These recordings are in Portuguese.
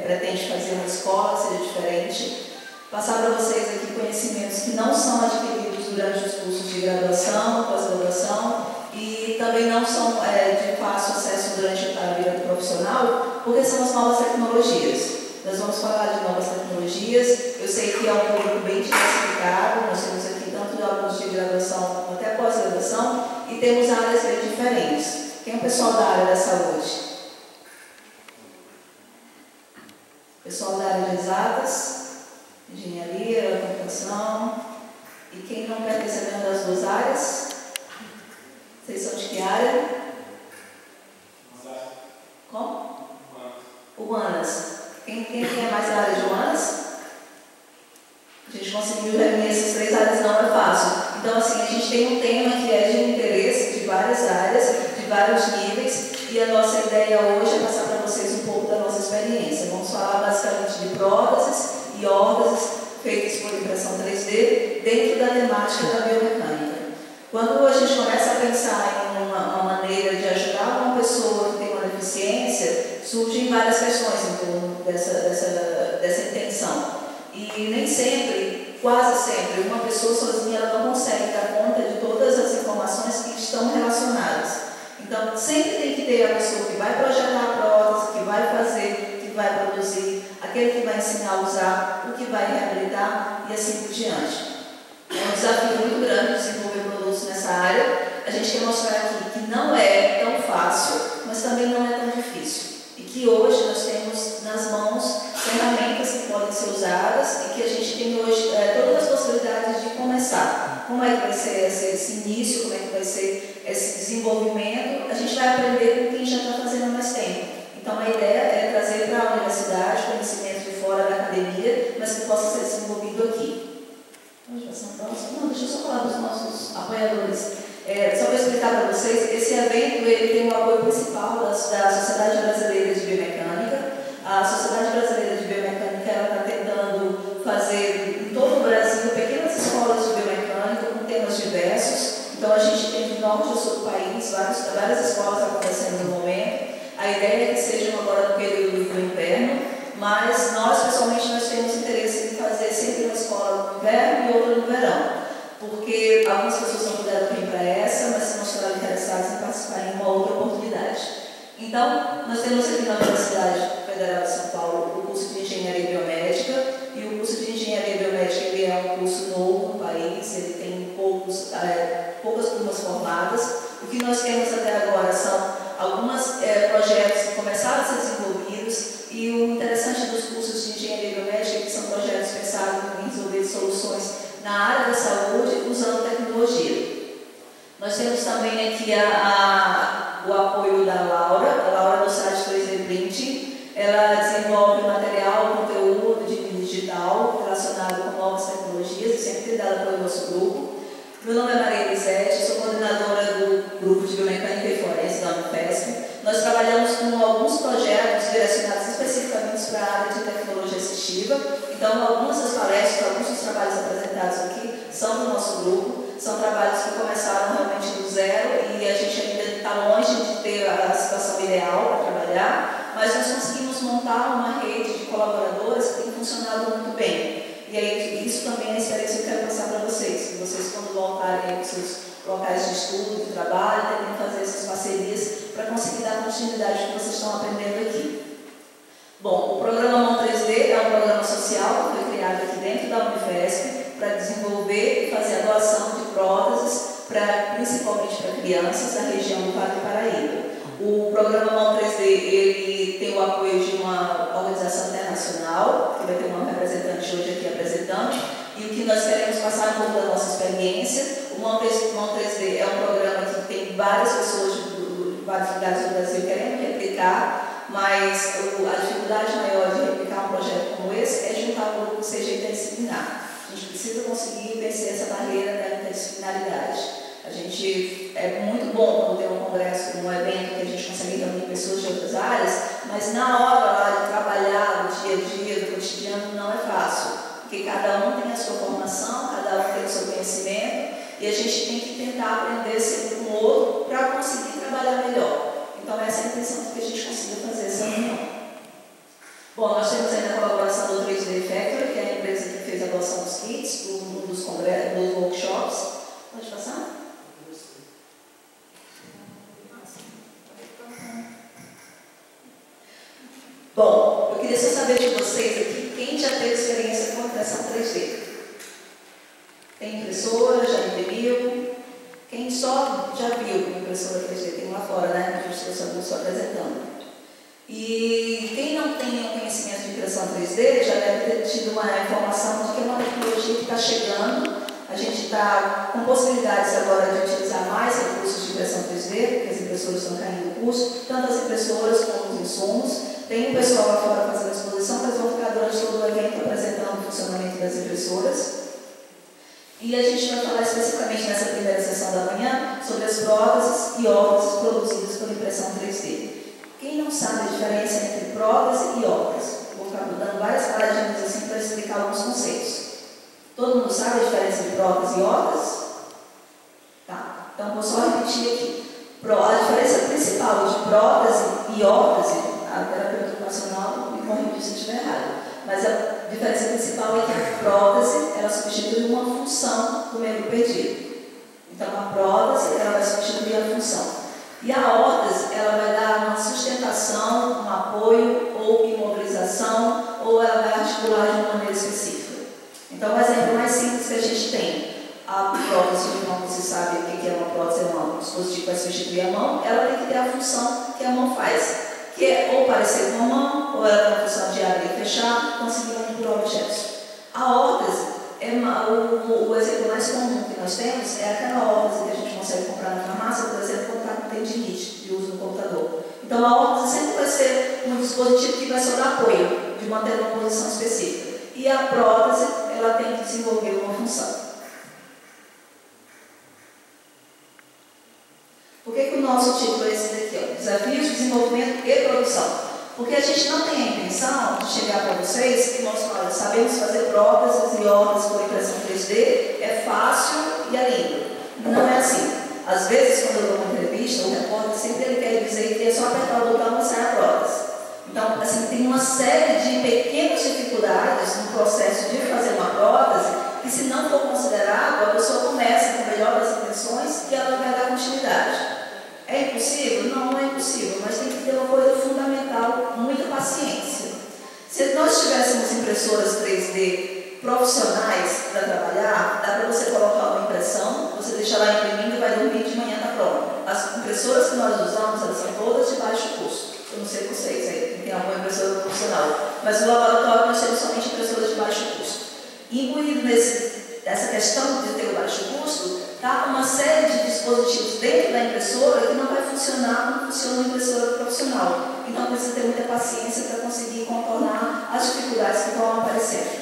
pretende fazer uma escola que seja diferente, passar para vocês aqui conhecimentos que não são adquiridos durante os cursos de graduação, pós-graduação, e também não são de fácil acesso durante a vida do profissional, porque são as novas tecnologias. Nós vamos falar de novas tecnologias. Eu sei que é um público bem diversificado, nós temos aqui tanto alunos de graduação como até pós-graduação, e temos áreas bem diferentes. Quem é o pessoal da área da saúde? Pessoal da área de exatas, engenharia, computação. E quem não pertence a nenhuma das duas áreas? Vocês são de que área? Como? Humanas. Quem é mais da área de humanas? A gente conseguiu reunir essas três áreas, não é fácil. Então, assim, a gente tem um tema que é de interesse de várias áreas, de vários níveis, e a nossa ideia hoje é passar para vocês um pouco da nossa experiência. Vamos falar basicamente de próteses e órteses feitas por impressão 3D dentro da temática da biomecânica. Quando a gente começa a pensar em uma maneira de ajudar uma pessoa que tem uma deficiência, surgem várias questões em torno dessa intenção. E nem sempre, quase sempre, uma pessoa sozinha ela não consegue dar conta de todas as informações que estão relacionadas. Então, sempre tem que ter a pessoa que vai projetar a prótese, que vai fazer, que vai produzir, aquele que vai ensinar a usar, o que vai reabilitar e assim por diante. É um desafio muito grande desenvolver produtos nessa área. A gente quer mostrar aqui que não é tão fácil, mas também não é tão difícil. E que hoje nós temos nas mãos ferramentas que podem ser usadas e que a gente tem hoje todas as possibilidades de começar. Como é que vai ser esse início, como é que vai ser esse desenvolvimento? A gente vai aprender com quem já está fazendo há mais tempo. Então a ideia é trazer para a universidade conhecimento de fora da academia, mas que possa ser desenvolvido aqui. Não, deixa eu só falar dos nossos apoiadores. Só para explicar para vocês, esse evento ele tem o apoio principal da Sociedade Brasileira de Biomecânica. A Sociedade Brasileira de Biomecânica está tentando fazer em todo o Brasil pequenas escolas de biomecânica com temas diversos. Então a gente tem de norte ao sul do país várias escolas acontecendo no momento. A ideia é que sejam agora no período do inverno, mas nós pessoalmente nós temos interesse em fazer sempre uma escola no inverno e outra no verão. Porque algumas pessoas não puderam vir para essa, mas se mostraram interessadas em participar em uma outra oportunidade. Então, nós temos aqui na Universidade Federal de São Paulo o curso de Engenharia Biomédica, e o curso de Engenharia Biomédica ele é um curso novo no país, ele tem poucas turmas formadas. O que nós temos até agora são alguns projetos que começaram a ser desenvolvidos, e o interessante dos cursos de Engenharia Biomédica é que são projetos pensados em resolver soluções na área da saúde usando tecnologia. Nós temos também aqui o apoio da Laura. A Laura do site 2D Print. Ela desenvolve material, conteúdo de digital relacionado com novas tecnologias e sempre tem dado apoio ao nosso grupo. Meu nome é Maria Elisete, sou coordenadora do grupo de Biomecânica e Forense da Unifesp. Nós trabalhamos com alguns projetos direcionados especificamente para a área de tecnologia assistiva. Então, algumas das palestras, alguns dos trabalhos apresentados aqui são do nosso grupo. São trabalhos que começaram realmente do zero e a gente ainda está longe de ter a situação ideal para trabalhar, mas nós conseguimos montar uma rede de colaboradores que tem funcionado muito bem. E aí, isso também é a experiência que eu quero passar para vocês, que vocês, quando voltarem para os seus locais de estudo, de trabalho, tentam fazer essas parcerias para conseguir dar continuidade ao que vocês estão aprendendo aqui. Bom, o programa Mão 3D é um programa social que foi criado aqui dentro da Unifesp para desenvolver e fazer a doação de próteses, principalmente para crianças da região do Vale do Paraíba. O programa Mão 3D ele tem o apoio de uma organização internacional, que vai ter uma representante hoje aqui apresentando, e o que nós queremos passar um pouco da nossa experiência. O Mão 3D é um programa que tem várias pessoas de vários lugares do Brasil querendo replicar, mas a dificuldade maior de replicar um projeto como esse é juntar um grupo que seja interdisciplinar. A gente precisa conseguir vencer essa barreira da interdisciplinaridade. A gente é muito bom quando tem um congresso, um evento que a gente consegue reunir pessoas de outras áreas, mas na hora lá de trabalhar, no dia a dia, no cotidiano, não é fácil. Porque cada um tem a sua formação, cada um tem o seu conhecimento, e a gente tem que tentar aprender sempre com o outro para conseguir trabalhar melhor. Então essa é a intenção de que a gente consiga fazer essa reunião. Bom, nós temos nossos kits, dos workshops. Pode passar? Bom, eu queria só saber de vocês aqui, quem já teve experiência com impressão 3D? Tem impressora, já imprimiu? Quem só já viu impressora 3D? Tem lá fora, né? A gente está apresentando. E quem não tem nenhum conhecimento de impressão 3D já deve ter tido uma informação de que é uma tecnologia que está chegando. A gente está com possibilidades agora de utilizar mais recursos de impressão 3D, porque as impressoras estão caindo no custo, tanto as impressoras como os insumos. Tem um pessoal lá fora fazendo exposição, mas vão ficar durante todo o evento apresentando o funcionamento das impressoras. E a gente vai falar especificamente nessa primeira sessão da manhã sobre as próteses e órteses produzidas por impressão 3D. Quem não sabe a diferença entre prótese e órtese? Vou ficar dando várias paradinhas assim para explicar alguns conceitos. Todo mundo sabe a diferença de prótese e órtese? Tá, então vou só repetir aqui. A diferença principal de prótese e órtese, a terapeuta ocupacional me corrige se estiver errado, mas a diferença principal é que a prótese, ela substitui uma função do membro perdido. Então a prótese, ela vai substituir a função. E a órtese, ela vai dar uma sustentação, um apoio ou imobilização, ou ela vai articular de uma maneira específica. Então, o exemplo mais simples que a gente tem, a prótese de mão, você sabe o que é uma prótese, é um dispositivo que vai substituir a mão, ela tem que ter a função que a mão faz, que é ou parecer com a mão, ou ela tem a função de abrir e fechar, conseguir manipular objetos. A órtese, o exemplo mais comum que nós temos é aquela órtese que a gente consegue comprar na farmácia, por exemplo, quando está com tendinite de uso no computador. Então, a órtese sempre vai ser um dispositivo que vai só dar apoio, de manter uma posição específica. E a prótese, ela tem que desenvolver uma função. Por que o nosso título é esse daqui? Ó? Desafios de desenvolvimento e produção. Porque a gente não tem a intenção de chegar para vocês e mostrar, olha, sabemos fazer próteses e órteses por impressão 3D, é fácil e é lindo. Não é assim. Às vezes, quando eu dou uma entrevista, o repórter sempre ele quer dizer que é só apertar o botão e sai a prótese. Então, assim, tem uma série de pequenas dificuldades no processo de fazer uma prótese que, se não for considerado, a pessoa começa com a melhor das intenções e ela vai dar continuidade. É impossível? Não, não é impossível, mas tem que ter uma coisa fundamental, muita paciência. Se nós tivéssemos impressoras 3D profissionais para trabalhar, dá para você colocar uma impressão, você deixa lá imprimindo e vai dormir de manhã está pronto. As impressoras que nós usamos, elas são todas de baixo custo. Eu não sei vocês, aí tem alguma impressora profissional, mas no laboratório nós temos somente impressoras de baixo custo. Incluído nessa questão de ter o baixo custo, está uma série de dispositivos dentro da impressora que não vai funcionar como funciona uma impressora profissional. Então precisa ter muita paciência para conseguir contornar as dificuldades que vão aparecendo.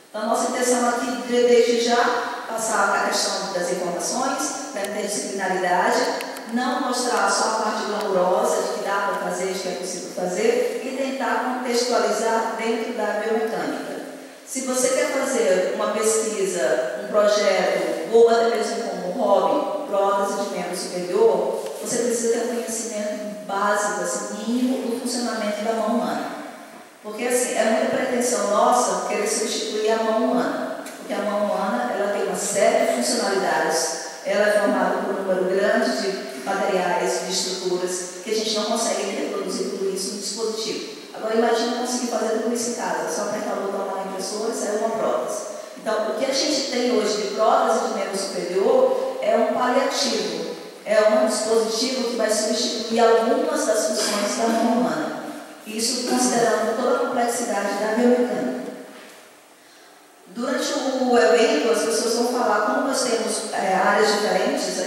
Então a nossa intenção aqui é desde já passar a questão das informações, da interdisciplinaridade, não mostrar só a parte glamourosa de que dá para fazer, de que é possível fazer, e tentar contextualizar dentro da biomecânica. Se você quer fazer uma pesquisa, um projeto, ou até mesmo como um hobby, prótese de membro superior, você precisa ter um conhecimento básico, assim, mínimo, do funcionamento da mão humana. Porque assim, é muita pretensão nossa querer substituir a mão humana. Porque a mão humana ela tem uma série de funcionalidades, ela é formada por um número grande de materiais, de estruturas, que a gente não consegue reproduzir tudo isso no dispositivo. Agora imagina conseguir fazer tudo isso em casa, só apertar o botão na impressora e sair uma prótese. Então, o que a gente tem hoje de prótese de membro superior é um paliativo, é um dispositivo que vai substituir algumas das funções da mão humana. Isso considerando toda a complexidade da biomecânica. Durante o evento, as pessoas vão falar, como nós temos áreas diferentes, eu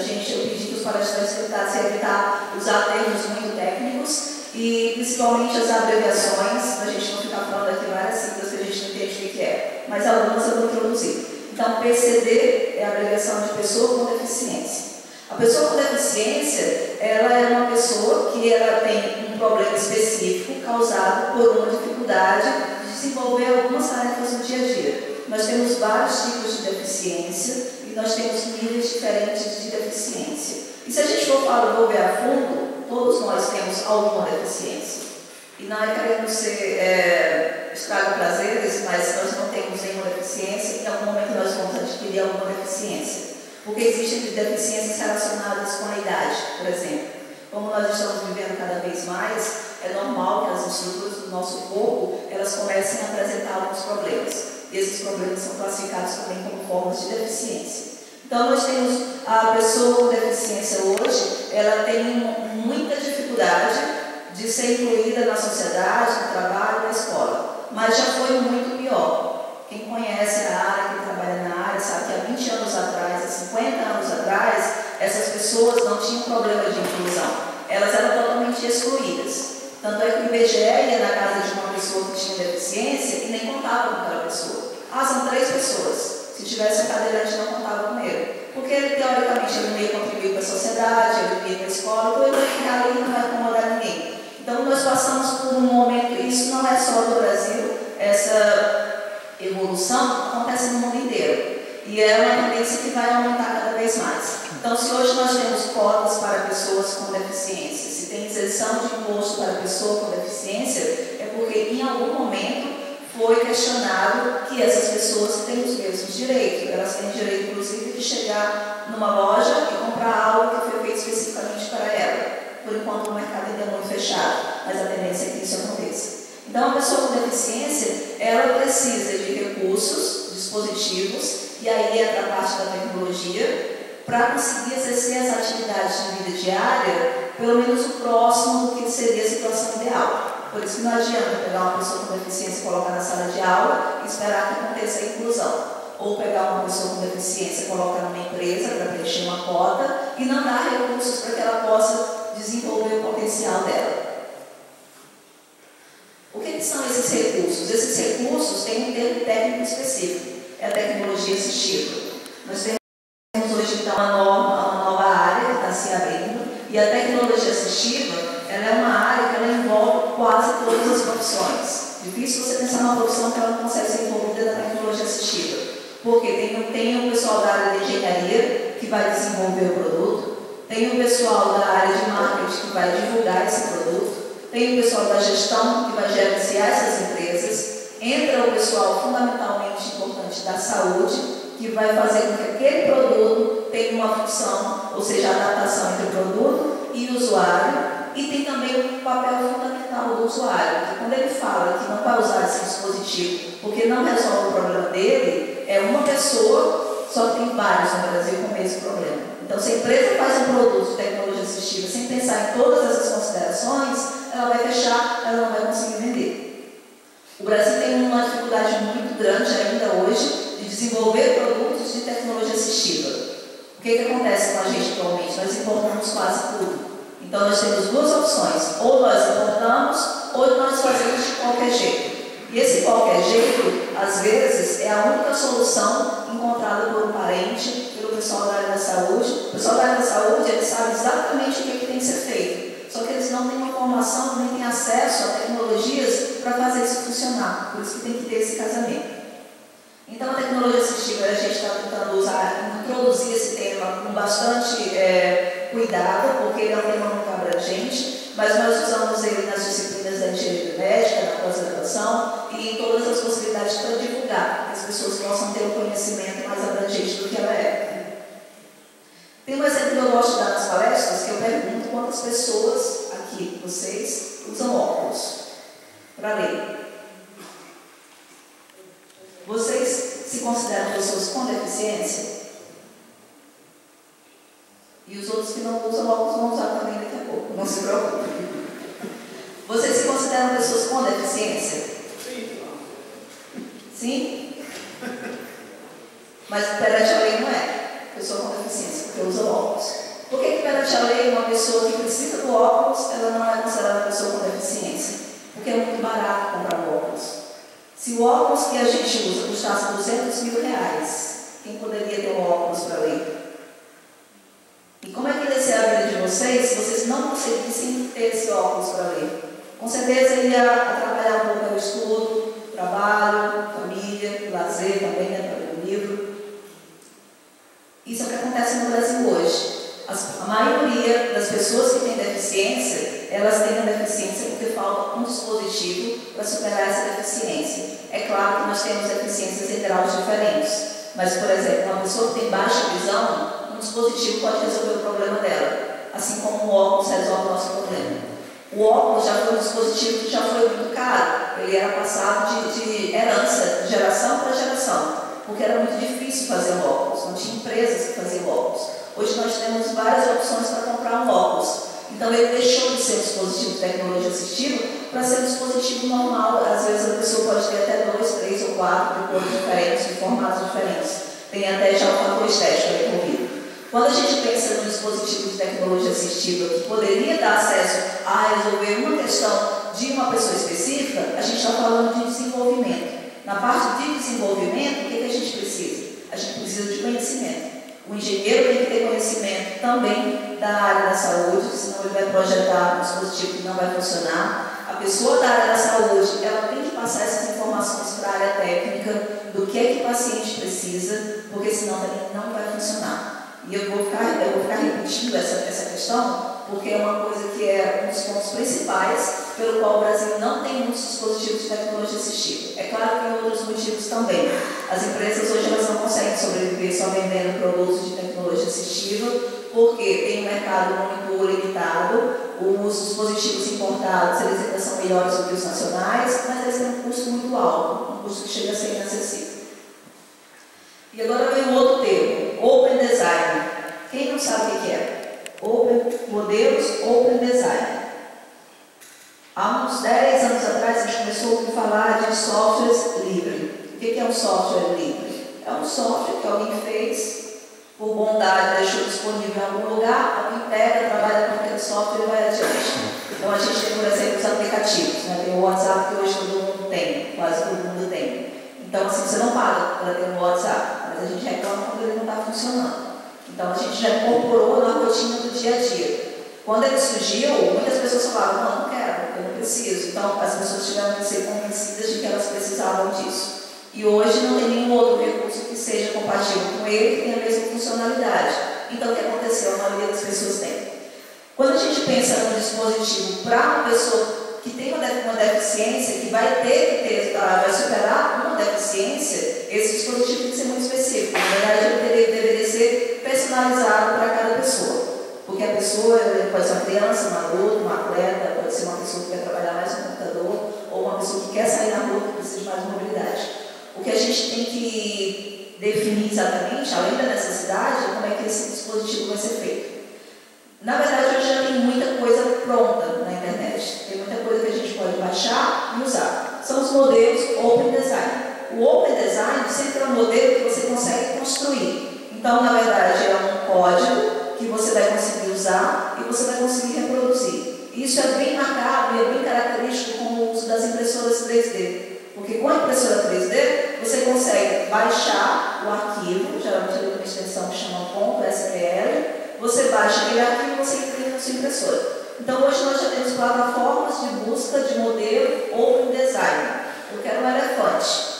pedi que os palestrantes tentassem evitar usar termos muito técnicos e principalmente as abreviações, a gente não ficar falando aqui várias siglas que a gente não entende o que é, mas algumas eu vou introduzir. Então, PCD é a abreviação de pessoa com deficiência. A pessoa com deficiência, ela é uma pessoa que ela tem um problema específico causado por uma dificuldade de desenvolver algumas tarefas no dia a dia. Nós temos vários tipos de deficiência e nós temos níveis diferentes de deficiência. E se a gente for ver a fundo, todos nós temos alguma deficiência. E não é querendo ser estraga prazeres, mas nós não temos nenhuma deficiência, em algum momento nós vamos adquirir alguma deficiência. Porque existem deficiências relacionadas com a idade, por exemplo. Como nós estamos vivendo cada vez mais, é normal que as estruturas do nosso corpo, elas comecem a apresentar alguns problemas. E esses problemas são classificados também como formas de deficiência. Então, nós temos a pessoa com deficiência hoje, ela tem muita dificuldade de ser incluída na sociedade, no trabalho, na escola. Mas já foi muito pior. Quem conhece a área, quem trabalha na área, sabe que há 20 anos atrás, há 50 anos atrás, essas pessoas não tinham problema de inclusão. Elas eram totalmente excluídas. Tanto é que o IBGE ia na casa de uma pessoa que tinha deficiência e nem contava com aquela pessoa. São 3 pessoas. Se tivesse um cadeirante, não contava com ele. Porque ele, teoricamente, ele não ia contribuir para a sociedade, ele não ia para a escola, então ele vai ficar ali e não vai incomodar ninguém. Então, nós passamos por um momento, e isso não é só do Brasil, essa evolução acontece no mundo inteiro. E é uma tendência que vai aumentar cada vez mais. Então, se hoje nós temos cotas para pessoas com deficiência, se tem isenção de imposto para pessoa com deficiência, é porque em algum momento foi questionado que essas pessoas têm os mesmos direitos. Elas têm direito, inclusive, de chegar numa loja e comprar algo que foi feito especificamente para ela. Por enquanto, o mercado ainda é muito fechado, mas a tendência é que isso aconteça. Então, a pessoa com deficiência, ela precisa de recursos, dispositivos, e aí entra a parte da tecnologia, para conseguir exercer as atividades de vida diária, pelo menos o próximo do que seria a situação ideal. Por isso que não adianta pegar uma pessoa com deficiência e colocar na sala de aula e esperar que aconteça a inclusão. Ou pegar uma pessoa com deficiência e colocar numa empresa para preencher uma cota e não dar recursos para que ela possa desenvolver o potencial dela. O que são esses recursos? Esses recursos têm um termo técnico específico, é a tecnologia assistiva. Nós temos hoje então uma nova área que está se abrindo, e a tecnologia assistiva ela é uma área que ela envolve quase todas as profissões. Difícil você pensar numa profissão que ela não consegue ser envolvida na tecnologia assistiva. Porque tem o pessoal da área de engenharia que vai desenvolver o produto, tem o pessoal da área de marketing que vai divulgar esse produto, tem o pessoal da gestão que vai gerenciar essas empresas, entra o pessoal fundamentalmente importante da saúde, que vai fazer com que aquele produto tenha uma função, ou seja, a adaptação entre o produto e o usuário, e tem também o papel fundamental do usuário, que quando ele fala que não vai usar esse dispositivo porque não resolve o problema dele, é uma pessoa, só que tem vários no Brasil com o mesmo problema. Então, se a empresa faz um produto de tecnologia assistiva sem pensar em todas essas considerações, ela vai fechar, ela não vai conseguir vender. O Brasil tem uma dificuldade muito grande ainda hoje de desenvolver produtos de tecnologia assistiva. O que acontece com a gente atualmente? Nós importamos quase tudo. Então, nós temos 2 opções, ou nós importamos, ou nós fazemos de qualquer jeito. E esse qualquer jeito, às vezes, é a única solução encontrada por um parente, pelo pessoal da área da saúde. O pessoal da área da saúde, eles sabem exatamente o que tem que ser feito, só que eles não têm uma formação, nem têm acesso a tecnologias para fazer isso funcionar, por isso que tem que ter esse casamento. Então, a tecnologia assistiva, a gente está tentando introduzir esse tema com bastante cuidado, porque ele é um tema muito abrangente, mas nós usamos ele nas disciplinas da engenharia médica, na pós-graduação e em todas as possibilidades para divulgar, para que as pessoas possam ter um conhecimento mais abrangente do que ela é. Tem um exemplo que eu gosto de dar nas palestras, que eu pergunto quantas pessoas aqui, vocês, usam óculos para ler. Vocês se consideram pessoas com deficiência? E os outros que não usam óculos vão usar também daqui a pouco, não se preocupe. Vocês se consideram pessoas com deficiência? Sim. Sim? Mas perante a lei não é pessoa com deficiência, porque usa óculos. Por que perante a lei uma pessoa que precisa do óculos, ela não é considerada pessoa com deficiência? Porque é muito barato comprar um óculos. Se o óculos que a gente usa custasse R$200 mil, quem poderia ter um óculos para ler? E como é que ia ser a vida de vocês se vocês não conseguissem ter esse óculos para ler? Com certeza ia atrapalhar um pouco o estudo, trabalho, família, lazer também, né, para ler um livro. Isso é o que acontece no Brasil hoje. A maioria das pessoas que têm deficiência, elas têm a deficiência porque falta um dispositivo para superar essa deficiência. É claro que nós temos deficiências em graus diferentes, mas, por exemplo, uma pessoa que tem baixa visão, um dispositivo pode resolver o problema dela, assim como o óculos resolve o nosso problema. O óculos já foi um dispositivo que já foi muito caro, ele era passado de herança, de geração para geração, porque era muito difícil fazer um óculos, não tinha empresas que faziam óculos. Hoje nós temos várias opções para comprar um óculos. Então ele deixou de ser um dispositivo de tecnologia assistiva para ser um dispositivo normal. Às vezes a pessoa pode ter até 2, 3 ou 4 de cores diferentes, de formatos diferentes. Tem até já o fator estético envolvido. Quando a gente pensa no dispositivo de tecnologia assistiva que poderia dar acesso a resolver uma questão de uma pessoa específica, a gente está falando de desenvolvimento. Na parte de desenvolvimento, o que a gente precisa? A gente precisa de conhecimento. O engenheiro tem que ter conhecimento também da área da saúde, senão ele vai projetar um dispositivo que não vai funcionar. A pessoa da área da saúde, ela tem que passar essas informações para a área técnica do que é que o paciente precisa, porque senão também não vai funcionar. E eu vou ficar repetindo essa questão, porque é uma coisa que é um dos pontos principais pelo qual o Brasil não tem muitos dispositivos de tecnologia assistiva. É claro que tem outros motivos também. As empresas hoje elas não conseguem sobreviver só vendendo produtos de tecnologia assistiva, porque tem um mercado muito limitado, os dispositivos importados eles ainda são melhores do que os nacionais, mas eles têm um custo muito alto, um custo que chega a ser inacessível. E agora vem um outro termo, Open Design. Quem não sabe o que é? Modelos Open Design. Há uns 10 anos atrás, a gente começou a falar de softwares livres. O que é um software livre? É um software que alguém fez, por bondade, deixou disponível em algum lugar, alguém pega, trabalha com aquele software e vai adiante. Então, a gente tem, por exemplo, os aplicativos. Né? Tem o WhatsApp que hoje todo mundo tem, quase todo mundo tem. Então, assim, você não paga para ter um WhatsApp, mas a gente reclama quando ele não está funcionando. Então, a gente já incorporou na rotina do dia a dia. Quando ele surgiu, muitas pessoas falavam, não quero, eu não preciso. Então, as pessoas tiveram que ser convencidas de que elas precisavam disso. E hoje não tem nenhum outro recurso que seja compatível com ele, que tenha a mesma funcionalidade. Então, o que aconteceu? A maioria das pessoas tem. Quando a gente pensa num dispositivo para uma pessoa que tem uma deficiência, que vai vai superar uma deficiência, esse dispositivo tem que ser muito específico. Na verdade, ele deveria ser personalizado para cada pessoa. Porque a pessoa pode ser uma criança, um adulto, um atleta, pode ser uma pessoa que quer trabalhar mais no computador, ou uma pessoa que quer sair na rua, que precisa de mais mobilidade. O que a gente tem que definir exatamente, além da necessidade, é como é que esse dispositivo vai ser feito. Na verdade, hoje já tem muita coisa pronta na internet. Tem muita coisa que a gente pode baixar e usar. São os modelos Open Design. O Open Design sempre é um modelo que você consegue construir. Então, na verdade, é um código que você vai conseguir usar e você vai conseguir reproduzir. Isso é bem marcado e é bem característico com o uso das impressoras 3D. Porque com a impressora 3D, você consegue baixar o arquivo, geralmente tem uma extensão que chama .spl, você baixa aquele arquivo e você imprime na sua impressora. Então, hoje nós já temos plataformas de busca de modelo Open Design. Eu quero um elefante.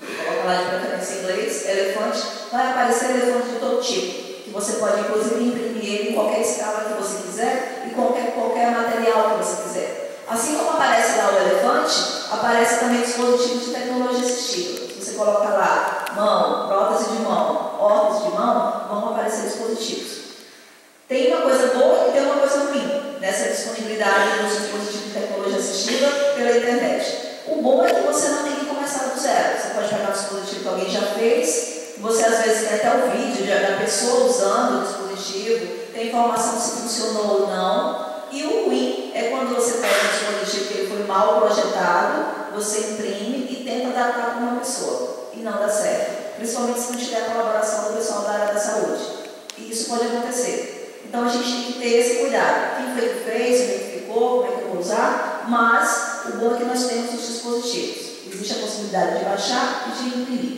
Coloca lá de preferência em inglês, elefante. Vai aparecer elefante de todo tipo. Que você pode, inclusive, imprimir ele em qualquer escala que você quiser e qualquer material que você quiser. Assim como aparece lá o elefante, aparece também dispositivos de tecnologia assistiva. Se você coloca lá mão, prótese de mão, órtese de mão, vão aparecer dispositivos. Tem uma coisa boa e tem uma coisa ruim nessa disponibilidade dos dispositivos de tecnologia assistiva pela internet. O bom é que você não tem que começar do zero. Você pode pegar um dispositivo que alguém já fez, você às vezes tem até o vídeo da pessoa usando o dispositivo, tem informação se funcionou ou não. E o ruim é quando você pega um dispositivo que ele foi mal projetado, você imprime e tenta adaptar para uma pessoa. E não dá certo. Principalmente se não tiver a colaboração do pessoal da área da saúde. E isso pode acontecer. Então a gente tem que ter esse cuidado. Quem foi que fez, como é que ficou, como é que eu vou usar, mas o bom é que nós temos os dispositivos. Existe a possibilidade de baixar e de imprimir.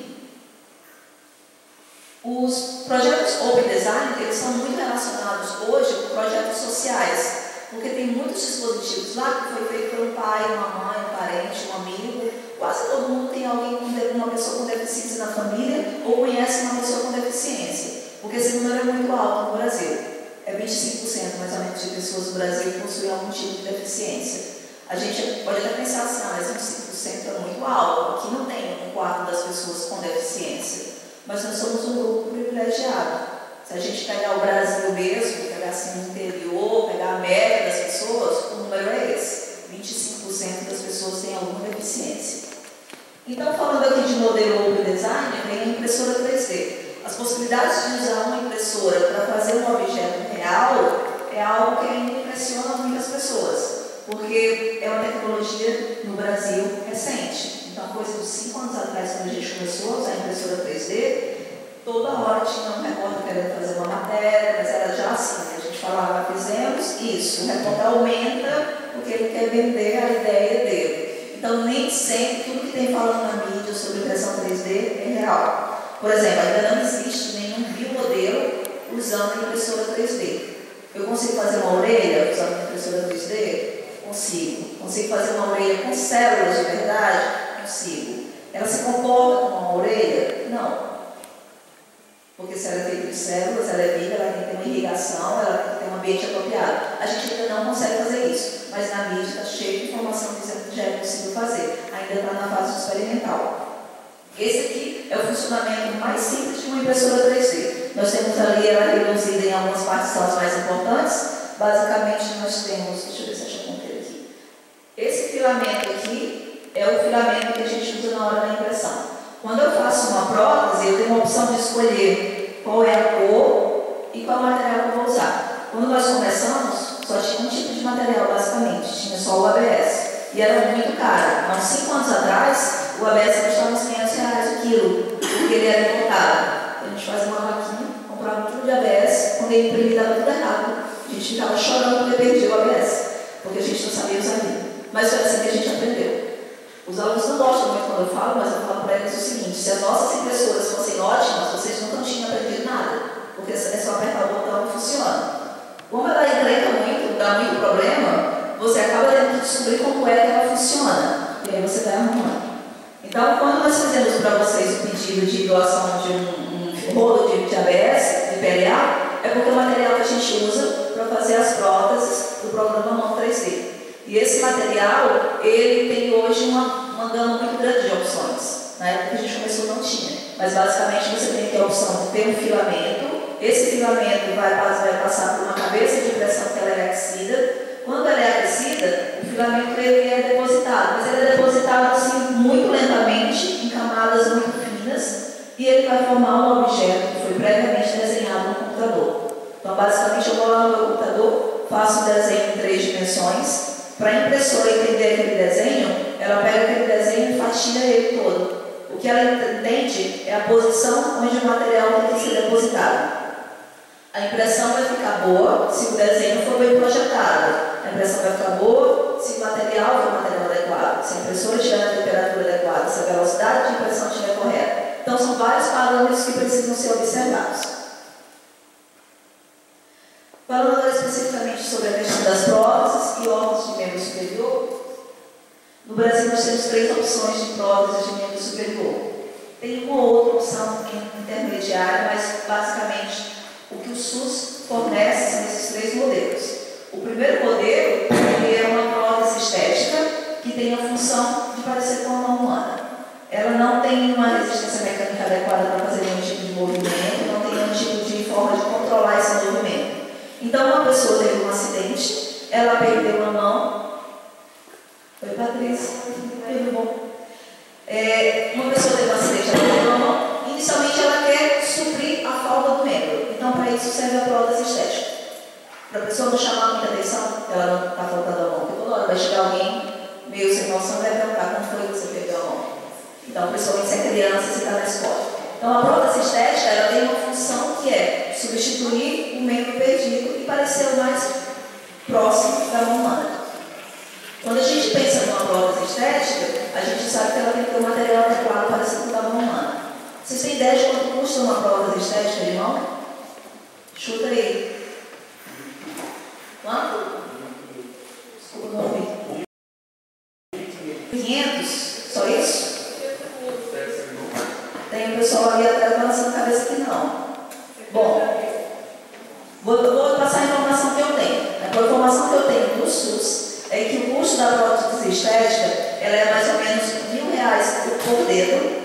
Os projetos Open Design, eles são muito relacionados hoje com projetos sociais, porque tem muitos dispositivos lá que foi feito por um pai, uma mãe, um parente, um amigo. Quase todo mundo tem uma pessoa com deficiência na família ou conhece uma pessoa com deficiência, porque esse número é muito alto no Brasil. é 25% mais ou menos de pessoas no Brasil que possuem algum tipo de deficiência. A gente pode até pensar assim, mas 25% é muito alto, aqui não tem um quarto das pessoas com deficiência, mas nós somos um grupo privilegiado. Se a gente pegar o Brasil mesmo, pegar assim o interior, pegar a média das pessoas, o número é esse, 25% das pessoas têm alguma deficiência. Então, falando aqui de modelo ou design, vem a impressora 3D. As possibilidades de usar uma impressora para fazer um objeto real é algo que ainda impressiona muitas pessoas, porque é uma tecnologia no Brasil recente. Então, coisa de 5 anos atrás, quando a gente começou a usar a impressora 3D, toda hora tinha um repórter querendo fazer uma matéria, mas era já assim, a gente falava, fizemos isso, o repórter aumenta porque ele quer vender a ideia dele. Então, nem sempre tudo que tem falando na mídia sobre impressão 3D é real. Por exemplo, ainda não existe nenhum biomodelo usando a impressora 3D. Eu consigo fazer uma orelha usando a impressora 3D? Consigo. Consigo fazer uma orelha com células de verdade? Consigo. Ela se comporta como uma orelha? Não. Porque se ela é feita de células, ela é viva, ela tem que ter uma irrigação, ela tem que ter um ambiente apropriado. A gente ainda não consegue fazer isso, mas na mídia está cheio de informação dizendo que já é possível fazer. Ainda está na fase experimental. Esse aqui é o funcionamento mais simples de uma impressora 3D. Nós temos ali ela reduzida em algumas partes são as mais importantes. Basicamente, nós temos, deixa eu ver se eu apontei aqui. Esse filamento aqui é o filamento que a gente usa na hora da impressão. Quando eu faço uma prótese, eu tenho a opção de escolher qual é a cor e qual material que eu vou usar. Quando nós começamos, só tinha um tipo de material, basicamente. Tinha só o ABS. E era muito caro. Há uns 5 anos atrás, o ABS custava uns R$500 o quilo, porque ele era importado. A gente fazia uma vaquinha, comprava um quilo de ABS, quando ele imprimia dava tudo errado. A gente ficava chorando porque perdia o ABS, porque a gente não sabia usar ele. Mas foi assim que a gente aprendeu. Os alunos não gostam muito quando eu falo, mas eu falo para eles o seguinte: se as nossas impressoras fossem ótimas, vocês nunca tinham aprendido nada, porque é só apertar o botão e funciona. Como ela encrenca muito, dá muito problema, você acaba tendo que descobrir como é que ela funciona, e aí você vai arrumando. Então, quando nós fizemos para vocês o pedido de doação de um rolo de ABS, de PLA, é porque é o material que a gente usa para fazer as próteses do programa Mão 3D. E esse material, ele tem hoje uma gama muito grande de opções. Na época que a gente começou não tinha. Mas basicamente você tem que ter a opção de ter um filamento. Esse filamento vai passar por uma cabeça de pressão que ela é aquecida. Quando ela é aquecida, o filamento ele é depositado. Mas ele é depositado assim muito lentamente, em camadas muito finas. E ele vai formar um objeto que foi previamente desenhado no computador. Então basicamente eu vou lá no meu computador, faço um desenho em 3 dimensões. Para a impressora entender aquele desenho, ela pega aquele desenho e fatia ele todo. O que ela entende é a posição onde o material tem que ser depositado. A impressão vai ficar boa se o desenho for bem projetado. A impressão vai ficar boa se o material for um material adequado, se a impressora estiver na temperatura adequada, se a velocidade de impressão estiver correta. Então, são vários parâmetros que precisam ser observados. Falando agora especificamente sobre a questão das próteses e órgãos de membro superior, no Brasil nós temos 3 opções de próteses de membro superior. Tem uma ou outra opção intermediária, mas basicamente o que o SUS fornece são esses 3 modelos. O primeiro modelo é uma prótese estética que tem a função de parecer com uma mão humana. Ela não tem uma resistência mecânica adequada para fazer nenhum tipo de movimento, não tem nenhum tipo de forma de controlar esse movimento. Então, uma pessoa teve um acidente, ela perdeu uma mão. Oi, Patrícia, tudo bom? Uma pessoa teve um acidente, ela perdeu uma mão. Inicialmente, ela quer suprir a falta do membro. Então, para isso serve a prótese estética. Para a pessoa não chamar muita atenção, ela não está faltando a mão. Porque toda hora vai chegar alguém meio sem noção e vai perguntar como foi que você perdeu a mão. Então, principalmente se é criança, se está na escola. Então, a prótese estética ela tem uma função que é substituir o membro perdido e parecer o mais próximo da mão humana. Quando a gente pensa numa prótese estética, a gente sabe que ela tem que ter um material adequado para ser da mão humana. Vocês têm ideia de quanto custa uma prótese estética de mão? Chuta aí. Quanto? Desculpa, não ouvi. 500? Só isso? Tem um pessoal ali atrás balançando a cabeça que não. Bom, vou passar informação que eu tenho do SUS é que o custo da prótese estética ela é mais ou menos R$1.000 por dedo,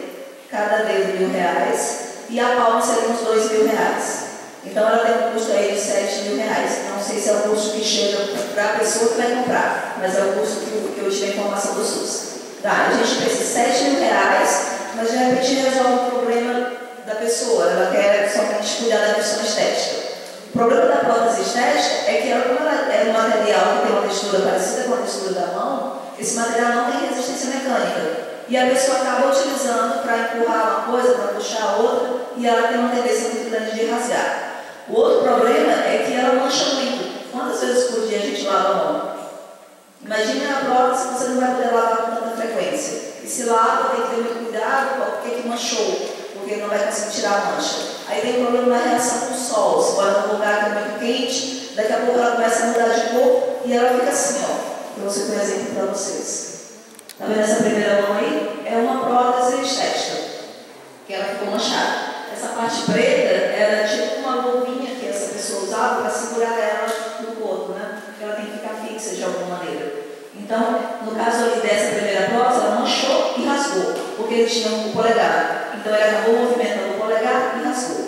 cada dedo R$1.000, e a palma seria uns R$2.000. Então ela tem um custo aí de R$7.000. Não sei se é o custo que chega para a pessoa que vai comprar, mas é o custo que eu tive a informação do SUS. Tá, a gente precisa de R$7.000, mas de repente resolve o problema da pessoa, ela quer somente cuidar da questão estética. O problema da prótese estética é que ela, como ela é um material que tem uma textura parecida com a textura da mão, esse material não tem resistência mecânica. E a pessoa acaba utilizando para empurrar uma coisa, para puxar a outra, e ela tem uma tendência muito grande de rasgar. O outro problema é que ela mancha muito. Quantas vezes por dia a gente lava a mão? Imagine a prótese que você não vai poder lavar com tanta frequência. E se lava, tem que ter muito cuidado, porque manchou, porque não vai conseguir tirar a mancha. Aí tem o problema da reação com o sol. Se mora num lugar que é muito quente, daqui a pouco ela começa a mudar de cor e ela fica assim, ó. Eu vou ser um exemplo para vocês. Tá vendo essa primeira mão aí? É uma prótese estética, que ela ficou manchada. Essa parte preta era tipo uma luvinha que essa pessoa usava para segurar ela no corpo, né? Porque ela tem que ficar fixa de alguma maneira. Então, no caso ali dessa primeira prótese, ela manchou e rasgou, porque ele tinha um polegar. Então, ele acabou movimentando o polegar e rasgou.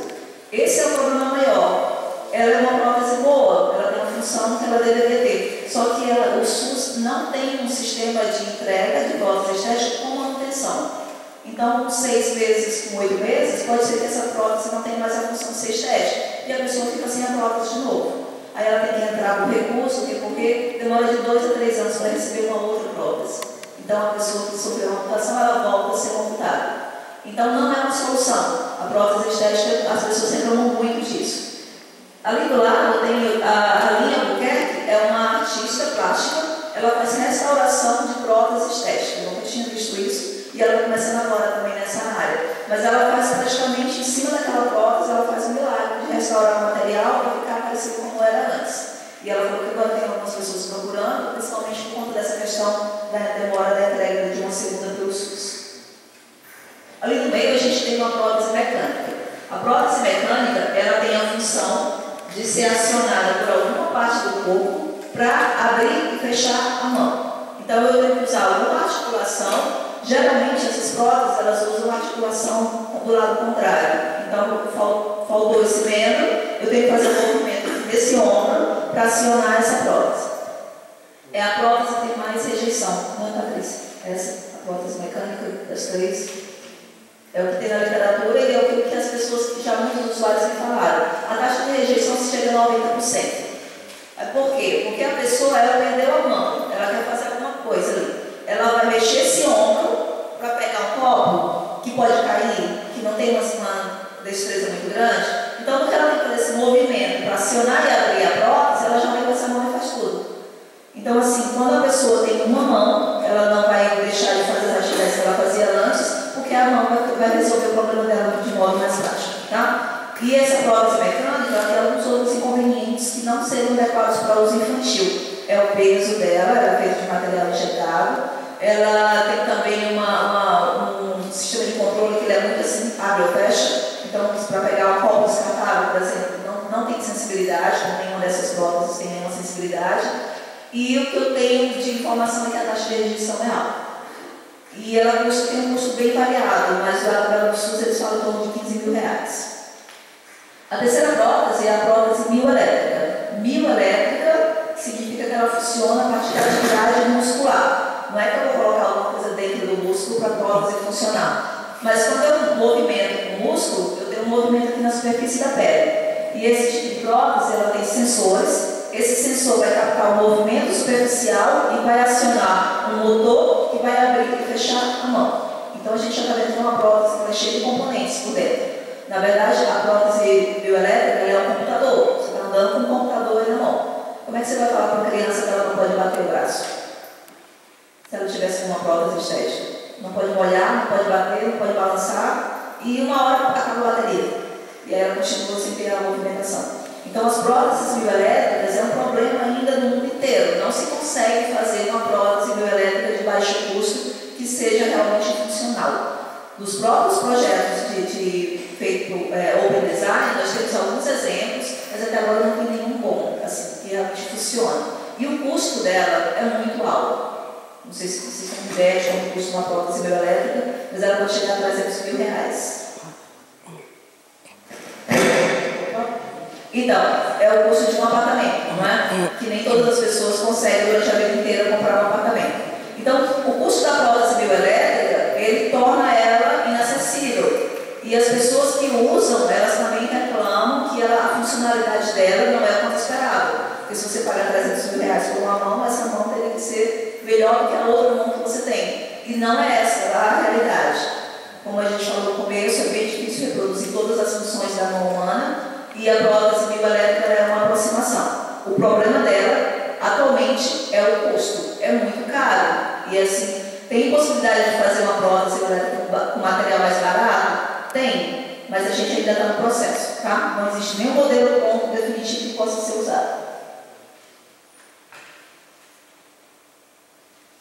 Esse é o problema maior. Ela é uma prótese boa, ela tem uma função que ela deveria ter. Só que o SUS não tem um sistema de entrega de prótese estética com manutenção. Então, com 6 meses, com 8 meses, pode ser que essa prótese não tenha mais a função de ser estética. E a pessoa fica sem a prótese de novo. Aí ela tem que entrar com recurso, porque demora de 2 a 3 anos para receber uma outra prótese. Então, a pessoa que sofreu uma amputação, ela volta a ser amputada. Então, não é uma solução. A prótese estética, as pessoas reclamam muito disso. Ali do lado, eu tenho a Aline Albuquerque, é uma artista plástica. Ela faz restauração de prótese estética. Eu nunca tinha visto isso. E ela está começando agora também nessa área. Mas ela faz praticamente em cima daquela prótese, ela faz um milagre de restaurar o material para ficar parecido como era antes. E ela falou que agora tem algumas pessoas procurando, principalmente por conta dessa questão da demora da entrega de uma segunda pelo SUS. Ali no meio a gente tem uma prótese mecânica. A prótese mecânica, ela tem a função de ser acionada por alguma parte do corpo para abrir e fechar a mão. Então eu tenho que usar alguma articulação. Geralmente essas próteses elas usam articulação do lado contrário. Então faltou esse membro, eu tenho que fazer um movimento desse ombro para acionar essa prótese. É a prótese que tem mais rejeição, não é, Patrícia? Essa, a prótese mecânica das 3. É o que tem na literatura e é o que as pessoas, já muitos usuários me falaram. A taxa de rejeição chega a 90%. Por quê? Porque a pessoa ela perdeu a mão, ela quer fazer alguma coisa ali. Ela vai mexer esse ombro para pegar um copo que pode cair, que não tem uma destreza muito grande. Então, no que ela tem que fazer esse movimento para acionar e abrir a prótese, ela já vai com essa mão e faz tudo. Então, assim, quando a pessoa tem uma mão, ela não vai deixar de fazer as atividades que ela fazia antes, porque a mão vai resolver o problema dela de modo mais prático, tá? E essa prótese mecânica, ela tem alguns outros inconvenientes que não seriam adequados para uso infantil. É o peso dela, ela é feita de material injetável. Ela tem também um sistema de controle que ele é muito assim, abre ou fecha. Então, para pegar um copo descartável, por exemplo, não tem sensibilidade, como nenhuma dessas próteses tem nenhuma sensibilidade. E o que eu tenho de informação é que a taxa de rejeição é alta. E ela tem um custo bem variado, mas lá no Belo SUS eles falam em torno de R$15.000. A terceira prótese é a prótese mioelétrica. Mioelétrica significa que ela funciona a partir da atividade muscular. Não é que eu vou colocar alguma coisa dentro do músculo para a prótese funcionar. Mas quando eu movimento o músculo, eu tenho um movimento aqui na superfície da pele. E esse tipo de prótese ela tem sensores. Esse sensor vai captar o movimento superficial e vai acionar um motor que vai abrir e fechar a mão. Então a gente já está dentro de uma prótese que é cheia de componentes por dentro. Na verdade, a prótese bioelétrica é um computador. Você está andando com um computador aí na mão. Como é que você vai falar para uma criança que ela não pode bater o braço? Se ela tivesse uma prótese estética. Não pode molhar, não pode bater, não pode balançar. E uma hora acaba a bateria. E aí ela continua sem ter a movimentação. Então, as próteses bioelétricas é um problema ainda no mundo inteiro. Não se consegue fazer uma prótese bioelétrica de baixo custo que seja realmente funcional. Dos próprios projetos feito Open Design, nós temos alguns exemplos, mas até agora não tem nenhum bom, assim, que realmente funciona. E o custo dela é muito alto. Não sei se vocês têm ideia de quanto custa uma prótese bioelétrica, mas ela pode chegar a R$300 mil. Então, é o custo de um apartamento, não é? Que nem todas as pessoas conseguem durante a vida inteira comprar um apartamento. Então, o custo da prótese bioelétrica, ele torna ela inacessível. E as pessoas que usam, elas também reclamam que a funcionalidade dela não é quanto esperado. Porque se você pagar R$300 mil por uma mão, essa mão teria que ser melhor do que a outra mão que você tem. E não é essa a realidade. Como a gente falou no começo, é bem difícil reproduzir todas as funções da mão humana. E a prótese bioelétrica é uma aproximação. O problema dela, atualmente, é o custo. É muito caro. E assim, tem possibilidade de fazer uma prótese bioelétrica com material mais barato? Tem, mas a gente ainda está no processo, tá? Não existe nenhum modelo pronto definitivo que possa ser usado.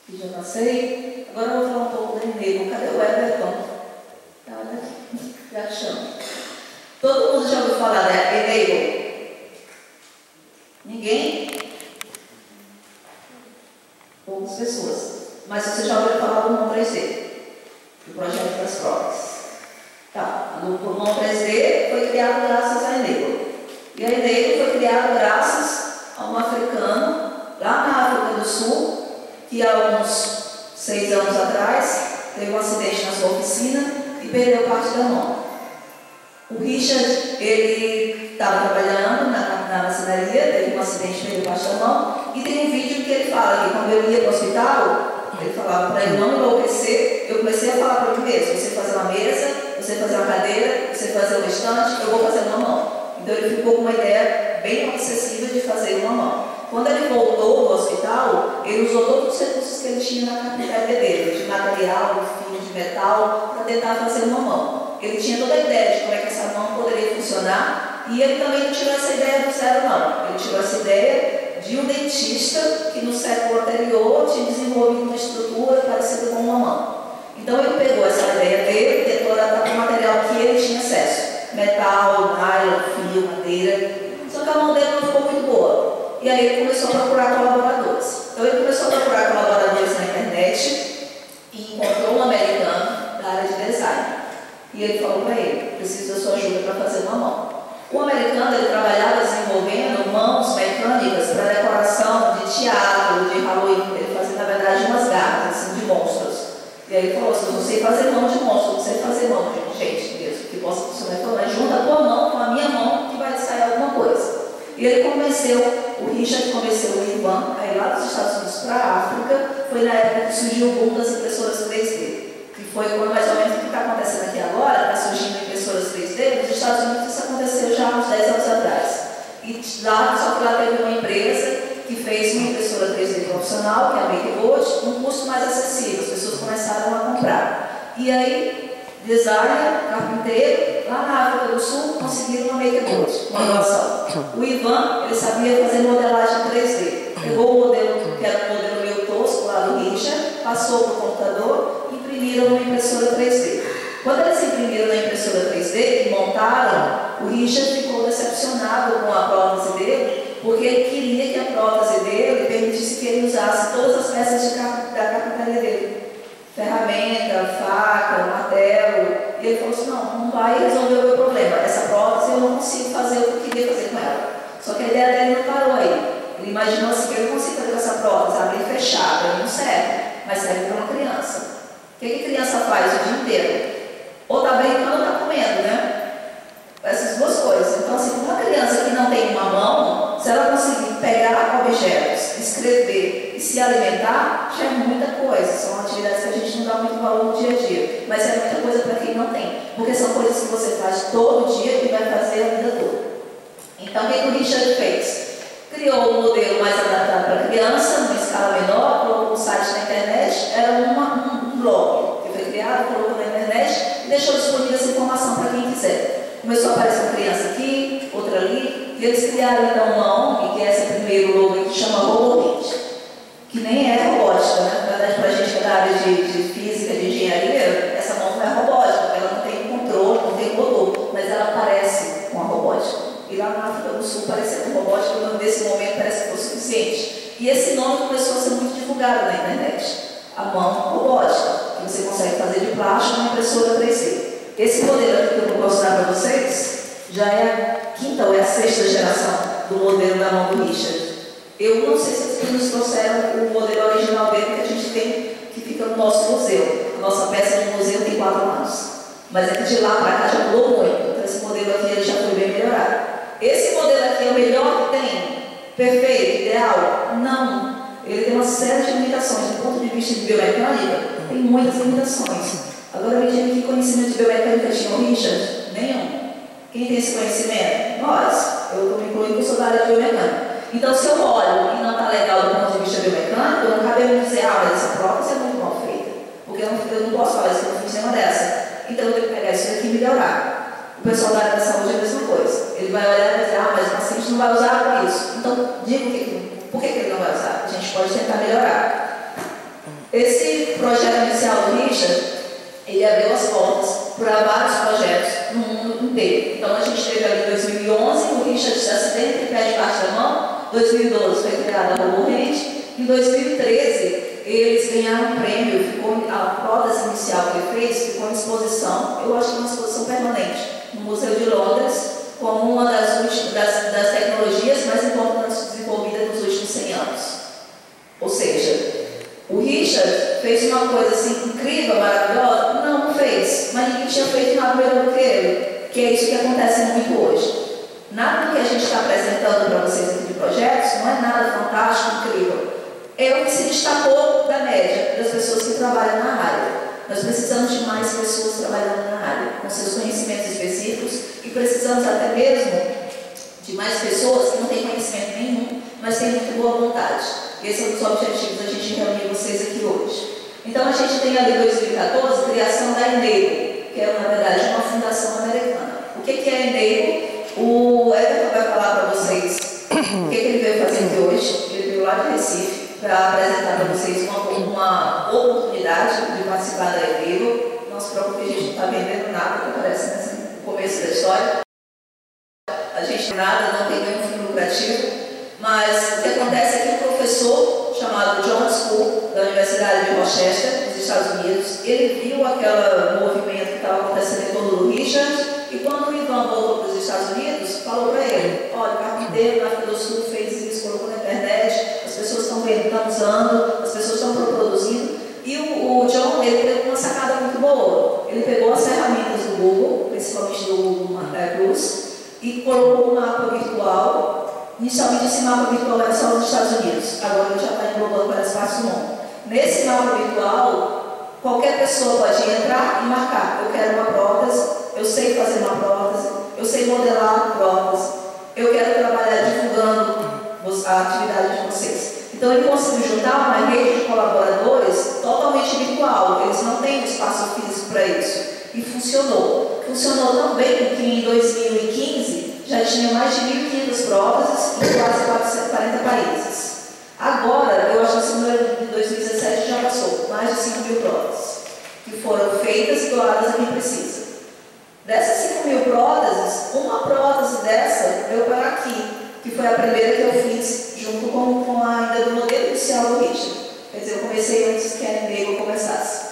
E já passei. Agora eu vou falar um pouco da Enable. Cadê o Everton? Tá, olha aqui. Já chamo. Todo mundo já ouviu falar da Enable? Ninguém? Poucas pessoas. Mas você já ouviu falar do Mão 3D? Do projeto das próteses. Tá. O Mão 3D foi criado graças à Enable. E a Enable foi criada graças a um africano, lá na África do Sul, que há uns 6 anos atrás teve um acidente na sua oficina e perdeu parte da mão. O Richard, ele estava trabalhando na marcenaria, teve um acidente, perdeu parte da mão, e tem um vídeo que ele fala que quando eu ia para o hospital, ele falava para ele não enlouquecer, eu comecei a falar para ele mesmo, você fazer uma mesa, você fazer uma cadeira, você fazer um estante, eu vou fazer uma mão. Então ele ficou com uma ideia bem obsessiva de fazer uma mão. Quando ele voltou do hospital, ele usou todos os recursos que ele tinha na carpintaria dele, de material, de fio, de metal, para tentar fazer uma mão. Ele tinha toda a ideia de como é que essa mão poderia funcionar e ele também não tirou essa ideia do zero, não. Ele tirou essa ideia de um dentista que no século anterior tinha desenvolvido uma estrutura parecida com uma mão. Então ele pegou essa ideia dele e tentou adaptar para o material que ele tinha acesso. Metal, nylon, fio, madeira. Só que a mão dele não ficou muito boa. E aí ele começou a procurar colaboradores. Então ele começou a procurar colaboradores na internet e encontrou um americano da área de design. E ele falou para ele, preciso da sua ajuda para fazer uma mão. O americano, ele trabalhava desenvolvendo mãos mecânicas para decoração de teatro, de Halloween. Ele fazia, na verdade, umas garras assim, de monstros. E aí ele falou assim, eu não sei fazer mão de monstro, eu não sei fazer mão de gente mesmo, que possa funcionar. Ele falou, mas junta a tua mão com a minha mão que vai sair alguma coisa. E ele convenceu, o Richard convenceu o Ivan, aí lá dos Estados Unidos para a África, foi na época que surgiu o boom das impressoras 3D. Que foi mais ou menos o que está acontecendo aqui agora, está surgindo impressoras 3D, nos Estados Unidos isso aconteceu já há uns 10 anos atrás. E lá, só que lá teve uma empresa que fez uma impressora 3D profissional, que é a MakeBot, um custo mais acessível, as pessoas começaram a comprar. E aí, designer, carpinteiro, lá na África do Sul, conseguiram uma MakeBot, uma inovação. O Ivan, ele sabia fazer modelagem 3D. Pegou o modelo, que era um modelo meio tosco lá do Richard, passou para o computador e imprimiram uma impressora 3D. Quando eles imprimiram na impressora 3D e montaram, o Richard ficou decepcionado com a prótese dele, porque ele queria que a prótese dele permitisse que ele usasse todas as peças da carpintaria dele. Ferramenta, faca, martelo. E ele falou assim, não vai resolver o meu problema. Essa prótese eu não consigo fazer o que eu queria fazer com ela. Só que a ideia dele não parou aí. Ele imaginou assim, que eu não consigo fazer com essa prótese, abrir e fechar, para mim não serve, mas serve para uma criança. O que a criança faz o dia inteiro? Ou está brincando ou está comendo, né? Essas duas coisas. Então, assim, uma criança que não tem uma mão, se ela conseguir pegar objetos, escrever e se alimentar, já é muita coisa. São atividades que a gente não dá muito valor no dia a dia, mas é muita coisa para quem não tem, porque são coisas que você faz todo dia e vai fazer a vida toda. Então, o que o Richard fez? Criou um modelo mais adaptado para criança, numa escala menor, colocou um site na internet, era um blog que foi criado, colocou na internet e deixou disponível essa informação para quem quiser. Começou a aparecer uma criança aqui, outra ali, e eles criaram então uma ONG, que é essa primeiro logo que chama Robokit, que nem é robótica, né? Na verdade, para a gente que é da área de física, de engenharia, essa mão não é robótica, porque ela não tem controle, não tem motor, mas ela parece com a robótica. E lá na África do Sul parecia com robótica, mas nesse momento parece que foi suficiente. E esse nome começou a ser muito divulgado na internet. A mão robótica, que você consegue fazer de plástico na impressora 3D. Esse modelo aqui que eu vou mostrar para vocês já é a quinta ou é a sexta geração do modelo da mão do Richard. Eu não sei se os meninos trouxeram o modelo original dele que a gente tem, que fica no nosso museu. A nossa peça de museu tem 4 anos. Mas é que de lá para cá já mudou muito. Então esse modelo aqui ele já foi bem melhorado. Esse modelo aqui é o melhor que tem? Perfeito? Ideal? Não. Ele tem uma série de limitações. Do ponto de vista de biomecânica, tem muitas limitações. Agora me diga que conhecimento de biomecânica tinha o Richard? Nenhum. Quem tem esse conhecimento? Nós. Eu estou me incluindo que eu sou da área de biomecânica. Então, se eu olho e não está legal do ponto de vista biomecânico, eu não cabe me dizer, mas essa prótese é muito mal feita. Porque eu não posso falar isso com um sistema dessa. Então, eu tenho que pegar isso aqui e melhorar. O pessoal da área da saúde é a mesma coisa. Ele vai olhar e vai dizer, mas o paciente não vai usar isso. Então, diga por que ele não vai usar? A gente pode tentar melhorar. Esse projeto inicial do Richard, ele abriu as portas para vários projetos no mundo inteiro. Então, a gente teve ali em 2011 o Richard acidente de pé de parte da mão. 2012 foi criada a RoboHand. Em 2013, eles ganharam um prêmio. A prótese inicial que ele fez ficou em exposição, eu acho que uma exposição permanente, no Museu de Londres, como uma das tecnologias mais importantes desenvolvidas nos últimos 100 anos. Ou seja, o Richard fez uma coisa assim incrível, maravilhosa? Não fez, mas ninguém tinha feito nada melhor do que ele, que é isso que acontece muito hoje. Nada do que a gente está apresentando para vocês aqui de projetos não é nada fantástico, incrível. É o que se destacou da média das pessoas que trabalham na área. Nós precisamos de mais pessoas trabalhando na área, com seus conhecimentos específicos, e precisamos até mesmo de mais pessoas que não têm conhecimento nenhum, mas têm muito boa vontade. Esse é um dos objetivos da gente reunir vocês aqui hoje. Então, a gente tem ali em 2014 a criação da Enable, que é, na verdade, uma fundação americana. O que é a Enable? O Everton vai falar para vocês o que ele veio fazer aqui hoje. Ele veio lá de Recife para apresentar para vocês uma oportunidade de participar da Enable. Não se preocupe, a gente não está vendendo nada, que aparece no começo da história. A gente não tem nada, não tem nenhum fim lucrativo. Mas o que acontece é que um professor chamado John School, da Universidade de Rochester, nos Estados Unidos, ele viu aquele movimento que estava acontecendo em torno do Richard. E quando o Ivan voltou para os Estados Unidos, falou para ele, olha, o carpinteiro da África do Sul fez isso, colocou na internet, as pessoas estão vendo, estão usando, as pessoas estão reproduzindo. E o John, ele teve uma sacada muito boa. Ele pegou as ferramentas do Google, principalmente do Google Plus, e colocou um mapa virtual. Inicialmente esse mapa virtual era só nos Estados Unidos, agora ele já está englobando várias partes do mundo. Nesse mapa virtual, qualquer pessoa pode entrar e marcar, eu quero uma prótese, eu sei fazer uma prótese, eu sei modelar prótese, eu quero trabalhar divulgando a atividade de vocês. Então ele conseguiu juntar uma rede de colaboradores totalmente virtual, eles não têm espaço físico para isso. E funcionou. Funcionou tão bem que em 2015 já tinha mais de 1.500 próteses em quase 440 países. Agora, eu acho que esse número de 2017 já passou, mais de 5.000 próteses, que foram feitas e doadas a quem precisa. Dessas 5.000 próteses, uma prótese dessa veio para aqui, que foi a primeira que eu fiz junto com ainda do modelo inicial do Richard. Quer dizer, eu comecei antes que a Enable começasse.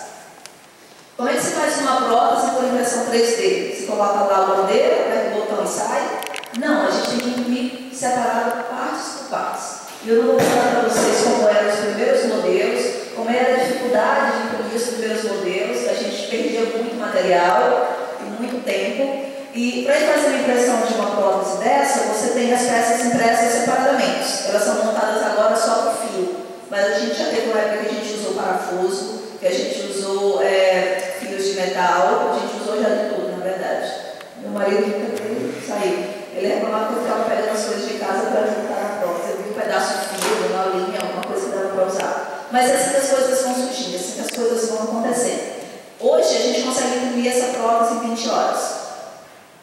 Como é que se faz uma prótese por impressão 3D? Você coloca lá o modelo, aperta o botão e sai? Não, a gente tem que imprimir separado partes por partes. E eu não vou mostrar para vocês como eram os primeiros modelos, como era a dificuldade de imprimir os primeiros modelos, a gente perdia muito material e muito tempo. E para fazer uma impressão de uma prótese dessa, você tem as peças impressas separadamente. Elas são montadas agora só por fio. Mas a gente já teve uma época que a gente usou parafuso, que a gente usou fios de metal, a gente usou já de tudo, na verdade. Meu marido também saiu. Ele reclamava que eu ficava pegando as coisas de casa para juntar na prótese. Eu vi um pedaço de fio, uma linha, alguma coisa que dava para usar. Mas é assim que as coisas vão surgindo, assim que as coisas vão acontecendo. Hoje a gente consegue imprimir essa prótese em 20 horas.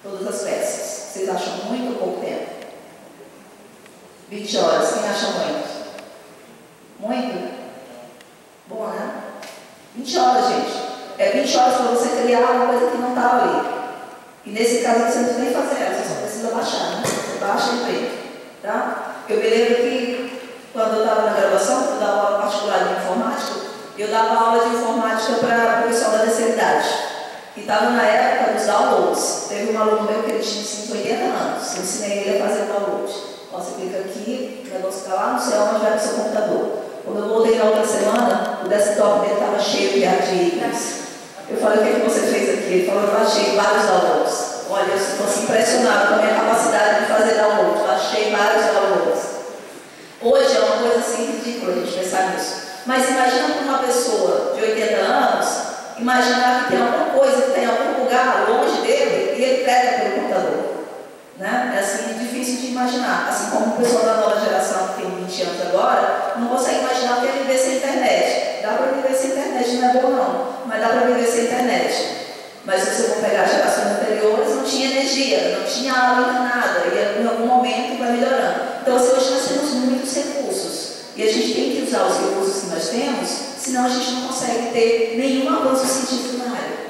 Todas as peças. Vocês acham muito ou pouco tempo? 20 horas. Quem acha muito? Muito? Bom, né? 20 horas, gente. É 20 horas para você criar uma coisa que não estava ali. E nesse caso você não precisa nem fazer ela, você só precisa baixar, né? Você baixa e prende. Tá? Eu me lembro que quando eu estava na Eu dava aula de informática para o pessoal da terceira idade, que estava na época dos downloads. Teve um aluno meu que ele tinha 80 anos, eu ensinei ele a fazer o download. Você clica aqui, o negócio está lá, não sei onde vai para o seu computador. Quando eu voltei na outra semana, o desktop dele estava cheio de artigos. Eu falei, o que, é que você fez aqui? Ele falou, eu achei vários downloads. Olha, eu estou assim, impressionado com a minha capacidade de fazer download. Eu achei vários downloads. Hoje é uma coisa assim ridícula a gente pensar nisso. Mas imagina para uma pessoa de 80 anos, imaginar que tem alguma coisa que tem em algum lugar longe dele e ele pega pelo computador. Né? É assim, difícil de imaginar. Assim como o pessoal da nova geração que tem 20 anos agora, não consegue imaginar o que é viver sem internet. Dá para viver sem internet, não é bom não, mas dá para viver sem internet. Mas se você for pegar gerações anteriores, não tinha energia, não tinha água, não nada, e em algum momento vai melhorando. Então, assim, hoje nós temos muitos recursos, e a gente tem que usar os recursos que nós temos, senão a gente não consegue ter nenhum avanço científico na área.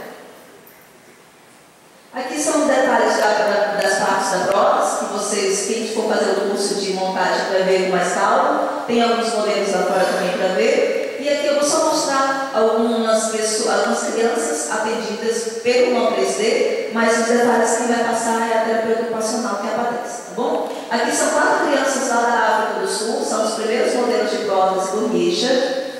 Aqui são detalhes das partes da prótese, que vocês, quem for fazer o curso de montagem vai ver com mais calma. Tem alguns modelos lá fora também para ver. E aqui eu vou só mostrar algumas crianças atendidas pelo Mão 3D, mas os detalhes que vai passar é a terapeuta ocupacional, que é a Patrícia, tá bom? Aqui são 4 crianças lá da África do Sul, são os primeiros modelos de prótese do Richard.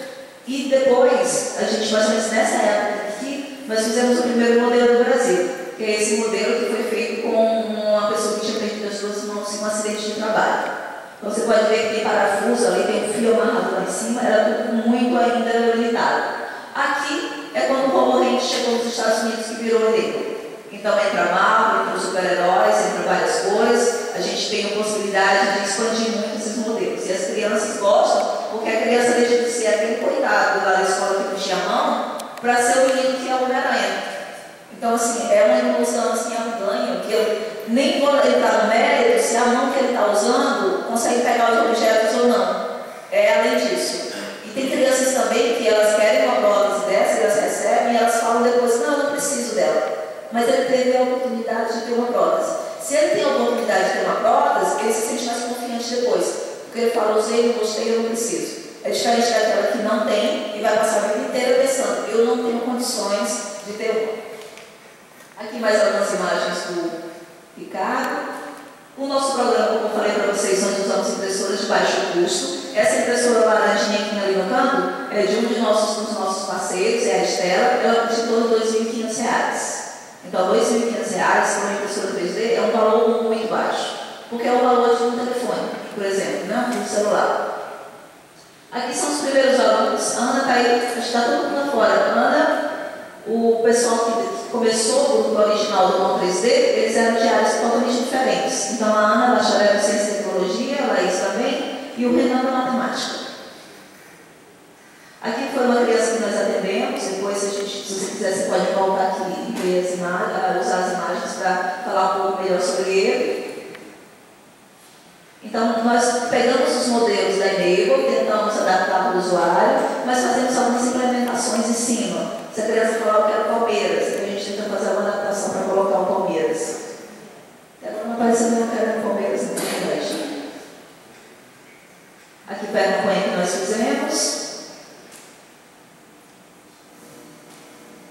E depois, a gente, mais ou menos nessa época aqui, nós fizemos o primeiro modelo do Brasil, que é esse modelo que foi feito com uma pessoa que tinha perdido as 2 mãos em um acidente de trabalho. Então você pode ver que tem parafuso ali, tem um fio amarrado lá em cima, era tudo muito ainda limitado. Aqui é quando o concorrente chegou nos Estados Unidos que virou negro. Então entra a Marvel, entra os super-heróis, entra várias coisas, a gente tem a possibilidade de expandir muito esses modelos. E as crianças gostam, porque a criança deixa de ser aquele coitado lá da escola que puxa a mão, para ser o menino que é o Homem-Aranha. Então, assim, é uma emoção, assim, é um ganho, que eu nem vou entrar no mérito se a mão que ele está usando consegue pegar os objetos ou não. É além disso. E tem crianças também que elas querem uma prótese dessa, elas recebem e elas falam depois, não, eu não preciso dela. Mas ele teve a oportunidade de ter uma prótese. Se ele tem a oportunidade de ter uma prótese, ele se sente mais confiante depois. Porque ele fala, usei, não gostei, eu não preciso. É diferente daquela que não tem e vai passar a vida inteira pensando, eu não tenho condições de ter uma. Aqui mais algumas imagens do Ricardo. O nosso programa, como eu falei para vocês, nós usamos impressoras de baixo custo. Essa impressora laranjinha aqui ali no canto é de um dos nossos parceiros, é a Estela. Ela custa em torno de R$ 2.500. Então, R$ 2.500 para uma impressora 3D é um valor muito baixo, porque é o valor de um telefone, por exemplo, né? Um celular. Aqui são os primeiros alunos. A Ana está aí, acho que está todo mundo lá fora. A Ana, o pessoal que começou o grupo original do Mão 3D, eles eram de áreas totalmente diferentes. Então, a Ana, bacharel em Ciência e Tecnologia, a Laís também, e o Renan da Matemática. Aqui foi uma criança que nós atendemos, depois, se você quiser, você pode voltar aqui e ver as imagens, usar as imagens para falar um pouco melhor sobre ele. Então, nós pegamos os modelos da Enable, tentamos adaptar para o usuário, mas fazemos algumas implementações em cima. Se a criança falar, eu quero Palmeiras, então a gente tenta fazer uma adaptação para colocar o Palmeiras. Agora não apareceu nenhum cara no Palmeiras, não tem verdade. Aqui pega a campanha que nós fizemos.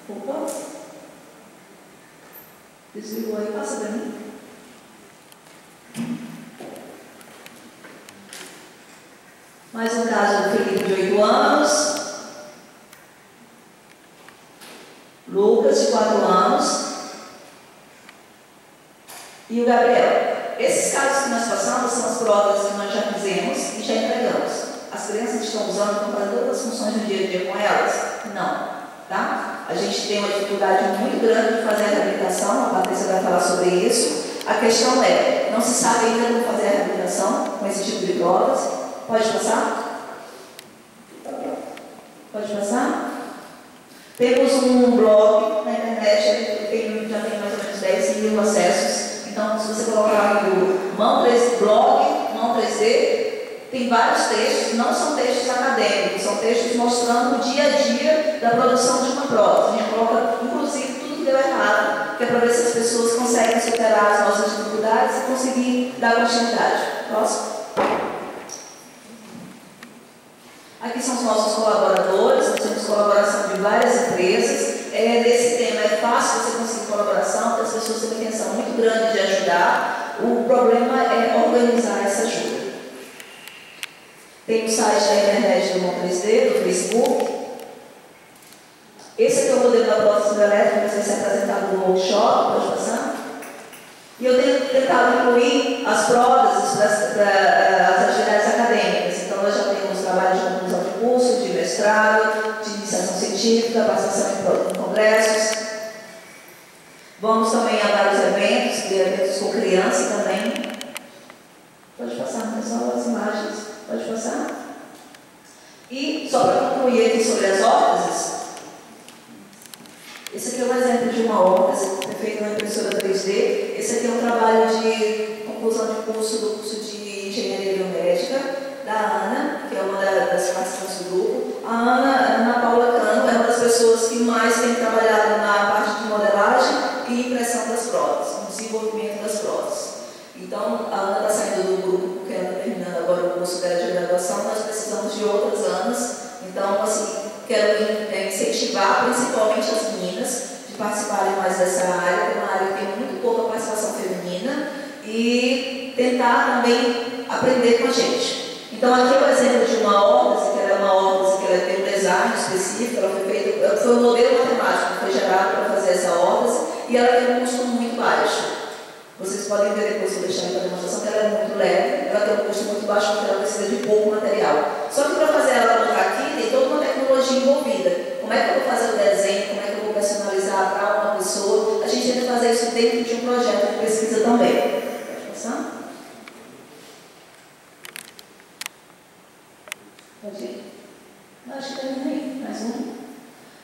Opa! Desligou aí, passa para mim. Mais um caso do Felipe de 8 anos. Lucas, de 4 anos. E o Gabriel. Esses casos que nós passamos são as próteses que nós já fizemos e já entregamos. As crianças estão usando, estão fazendo todas as funções do dia a dia com elas? Não. Tá? A gente tem uma dificuldade muito grande de fazer a reabilitação, a Patrícia vai falar sobre isso. A questão é, não se sabe ainda como fazer a reabilitação com esse tipo de prótese. Pode passar? Pode passar? Temos um blog na internet, já tem mais ou menos 10.000 acessos. Então, se você colocar lá no Mão 3D, blog, Mão 3D, tem vários textos, não são textos acadêmicos, são textos mostrando o dia a dia da produção de uma prótese. A gente coloca, inclusive, tudo que deu errado, que é para ver se as pessoas conseguem superar as nossas dificuldades e conseguir dar continuidade. Próximo. Aqui são os nossos colaboradores, nós temos colaboração de várias empresas. Nesse tema é fácil você conseguir colaboração, porque as pessoas têm uma intenção muito grande de ajudar. O problema é organizar essa ajuda. Tem o site da internet do Mon 3D, do Facebook. Esse aqui é o modelo da prótese elétrica que vai ser apresentado no workshop, pode passar. E eu tenho tentado incluir as próteses para as atividades acadêmicas. Então, nós já temos trabalho de conclusão de curso, de mestrado, de iniciação científica, participação em congressos. Vamos também a vários eventos com criança também. Pode passar, pessoal, as imagens. Pode passar. E, só para concluir aqui sobre as órteses, esse aqui é um exemplo de uma órtese feita na impressora 3D. Esse aqui é um trabalho de conclusão de curso do curso de Engenharia Biomédica da Ana, que é uma das participantes do grupo. A Ana Paula Cano é uma das pessoas que mais tem trabalhado na parte de modelagem e impressão das próteses, no desenvolvimento das próteses. Então, a Ana está saindo do grupo porque ela está terminando agora o curso dela de graduação. Nós precisamos de outras Anas. Então, assim, quero incentivar principalmente as meninas de participarem mais dessa área, que é uma área que tem muito pouca participação feminina, e tentar também aprender com a gente. Então, aqui é o exemplo de uma órtese, que ela é uma órtese que ela tem um design específico, ela foi um modelo matemático que foi gerado para fazer essa órtese, e ela tem um custo muito baixo. Vocês podem ver depois, se eu deixar a demonstração, que ela é muito leve, ela tem um custo muito baixo, porque ela precisa de pouco material. Só que para fazer ela colocar aqui, tem toda uma tecnologia envolvida. Como é que eu vou fazer o desenho, como é que eu vou personalizar para uma pessoa? A gente tenta fazer isso dentro de um projeto de pesquisa também. Pode passar? Pode ir? Acho que terminei. Mais um.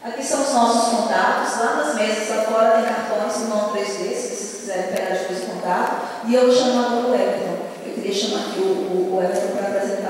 Aqui são os nossos contatos. Lá nas mesas, lá fora, tem cartões do Mon 3D, se vocês quiserem pegar depois o contato. E eu chamo agora o Everton. Eu queria chamar aqui o Everton para apresentar